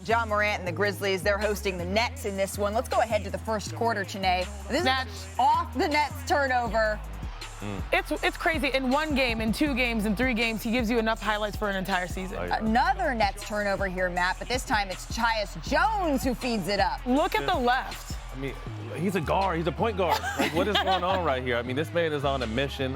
Ja Morant and the Grizzlies, they're hosting the Nets in this one. Let's go ahead to the first quarter, Chiney. This is off the Nets turnover. It's crazy. In one game, in two games, in three games, he gives you enough highlights for an entire season. Another Nets turnover here, Matt, but this time it's Tyus Jones who feeds it up. Look at the left. I mean, he's a guard. He's a point guard. Like, what is going on right here? I mean, this man is on a mission.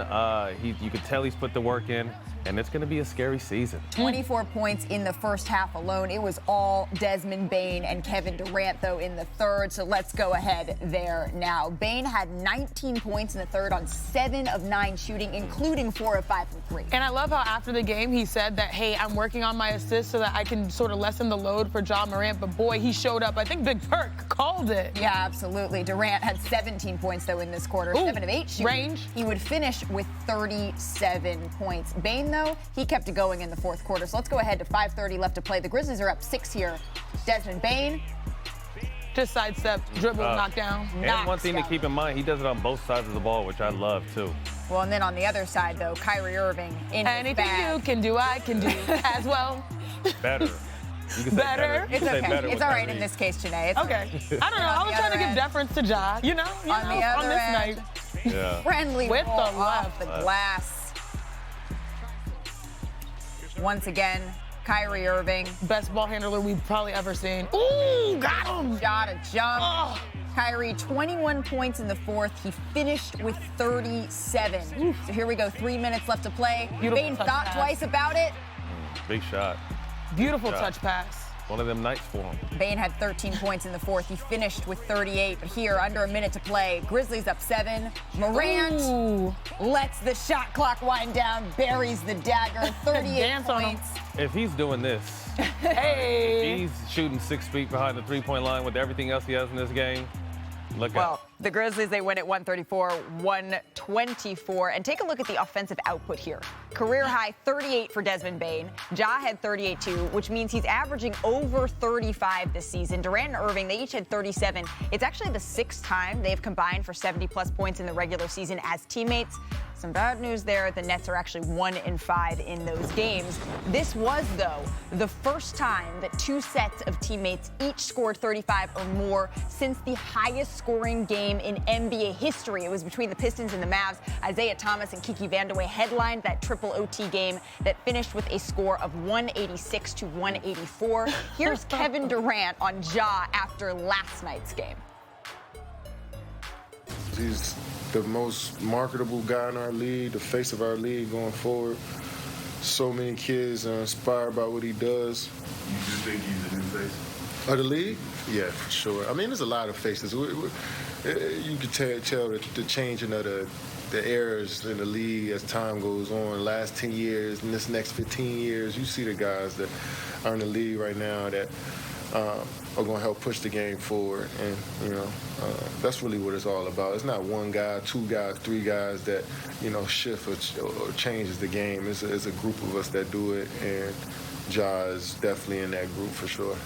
You could tell he's put the work in, and it's going to be a scary season. 24 points in the first half alone. It was all Desmond Bane and Kevin Durant, though, in the third. So let's go ahead there now. Bane had 19 points in the third on 7 of 9 shooting, including 4 of 5 from 3. And I love how after the game he said that, hey, I'm working on my assists so that I can sort of lessen the load for Ja Morant. But boy, he showed up. I think Big Perk called it. Yeah, absolutely. Durant had 17 points, though, in this quarter. 7 of 8 shooting. Range. He would finish with 37 points. Bane, though, he kept it going in the fourth quarter. So let's go ahead to 5:30 left to play. The Grizzlies are up 6 here. Desmond Bane. Just sidestep, dribble, knock down. And one thing to keep in mind, he does it on both sides of the ball, which I love, too. Well, and then on the other side, though, Kyrie Irving in anything his bag. you can do, I can do as well. Better. You can say better. It's okay. It's all right in this case, Chiney. It's okay. I don't know. I was trying to give deference to Ja, you know, on this night. Yeah. Friendly with roll the off the glass. Once again, Kyrie Irving. Best ball handler we've probably ever seen. Ooh, got him. Shot a jump. Oh. Kyrie, 21 points in the fourth. He finished with 37. So here we go, 3 minutes left to play. Bane thought twice about it. Big shot. Beautiful touch pass. One of them nights for him. Bane had 13 points in the fourth. He finished with 38. But here, under a minute to play, Grizzlies up 7. Morant lets the shot clock wind down, buries the dagger, 38 points. If he's doing this, hey, if he's shooting 6 feet behind the three-point line with everything else he has in this game, look out. The Grizzlies, they win at 134-124. And take a look at the offensive output here. Career high 38 for Desmond Bane. Ja had 38 too, which means he's averaging over 35 this season. Durant and Irving, they each had 37. It's actually the 6th time they've combined for 70-plus points in the regular season as teammates. Some bad news there. The Nets are actually 1-5 in those games. This was, though, the first time that 2 sets of teammates each scored 35 or more since the highest scoring game in NBA history. It was between the Pistons and the Mavs. Isaiah Thomas and Kiki Vandeweghe headlined that triple OT game that finished with a score of 186-184. Here's Kevin Durant on Ja after last night's game. He's the most marketable guy in our league, the face of our league going forward. So many kids are inspired by what he does. You just think he's a new face? Of the league? Yeah, for sure. I mean, there's a lot of faces. You can tell the changing of the eras in the league as time goes on. Last 10 years and this next 15 years, you see the guys that are in the league right now that are going to help push the game forward. And, that's really what it's all about. It's not one guy, 2 guys, 3 guys that, shift or changes the game. It's a group of us that do it, and Ja is definitely in that group for sure.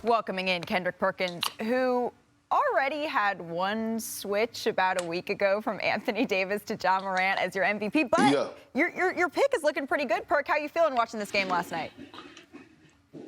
Welcoming in Kendrick Perkins, who already had one switch about a week ago from Anthony Davis to Ja Morant as your MVP, but your pick is looking pretty good. Perk, how you feeling watching this game last night?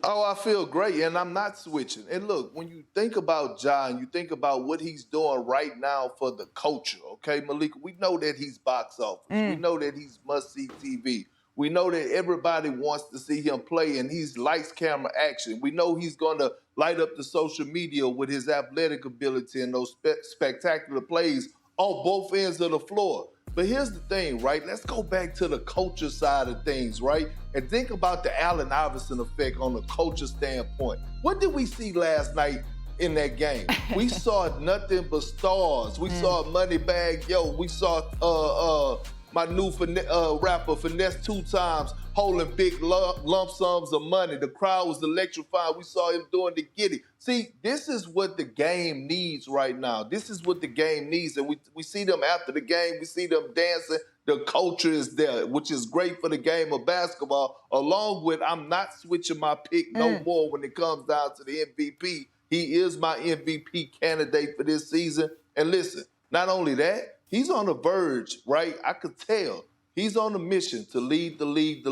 Oh, I feel great, and I'm not switching. And look, when you think about Ja and you think about what he's doing right now for the culture, okay, Malika, we know that he's box office. We know that he's must-see TV. We know that everybody wants to see him play, and he's lights, camera, action. We know he's going to light up the social media with his athletic ability and those spectacular plays on both ends of the floor. But here's the thing, right? Let's go back to the culture side of things, right? And think about the Allen Iverson effect on the culture standpoint. What did we see last night in that game? We saw nothing but stars. We saw Moneybag Yo. We saw my new rapper Finesse 2 times holding big lump sums of money. The crowd was electrified. We saw him doing the giddy. See, this is what the game needs right now. This is what the game needs. And we see them after the game. We see them dancing. The culture is there, which is great for the game of basketball, along with I'm not switching my pick no more when it comes down to the MVP. He is my MVP candidate for this season. And listen, not only that, he's on the verge, right? I could tell he's on a mission to lead the league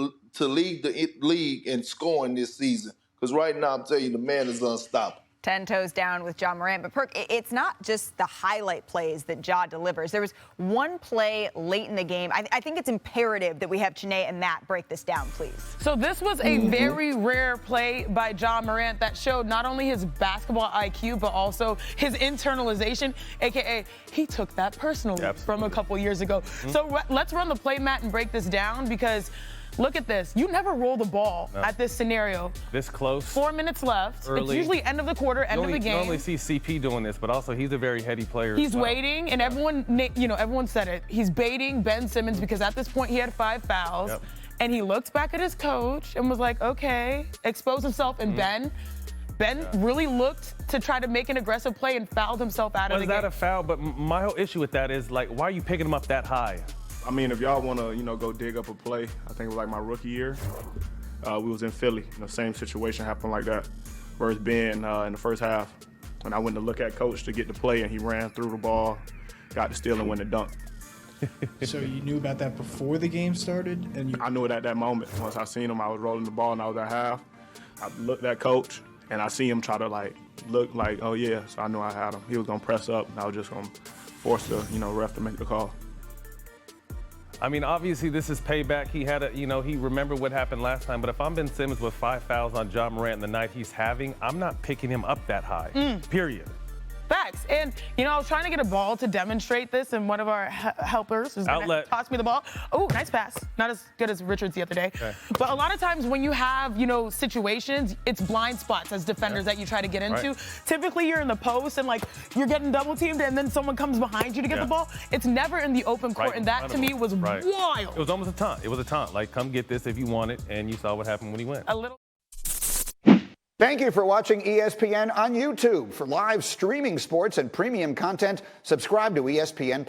in scoring this season. Because right now, I'm telling you, the man is unstoppable. 10 toes down with Ja Morant. But, Perk, it's not just the highlight plays that Ja delivers. There was one play late in the game. I think it's imperative that we have Chiney and Matt break this down, please. So this was a very rare play by Ja Morant that showed not only his basketball IQ, but also his internalization, a.k.a. he took that personally from a couple years ago. So let's run the play, Matt, and break this down because look at this. You never roll the ball at this scenario. This close. 4 minutes left. Early. It's usually end of the quarter, end of the game. You only see CP doing this, but also he's a very heady player. He's waiting, and everyone said it. He's baiting Ben Simmons because at this point he had 5 fouls. Yep. And he looked back at his coach and was like, okay, expose himself. And Ben really looked to try to make an aggressive play and fouled himself out of the game. Was that a foul? But my whole issue with that is, like, why are you picking him up that high? I mean, if y'all want to, go dig up a play, I think it was like my rookie year. We was in Philly. Same situation happened like that, where it's been in the first half. And I went to look at coach to get the play, and he ran through the ball, got the steal, and went to dunk. So you knew about that before the game started? I knew it at that moment. Once I seen him, I was rolling the ball, and I was at half. I looked at coach, and I see him try to, look like, oh, yeah. So I knew I had him. He was going to press up, and I was just going to force the, ref to make the call. I mean, obviously, this is payback. He had he remembered what happened last time. But if I'm Ben Simmons with 5 fouls on Ja Morant the night he's having, I'm not picking him up that high, period. Facts. And, I was trying to get a ball to demonstrate this, and one of our helpers was going to toss me the ball. Oh, nice pass. Not as good as Richards the other day. Okay. But a lot of times when you have, situations, it's blind spots as defenders that you try to get into. Right. Typically, you're in the post and, you're getting double teamed, and then someone comes behind you to get the ball. It's never in the open court, and that, to me, was wild. It was almost a taunt. It was a taunt. Like, come get this if you want it, and you saw what happened when he went. A little. Thank you for watching ESPN on YouTube. For live streaming sports and premium content, subscribe to ESPN+.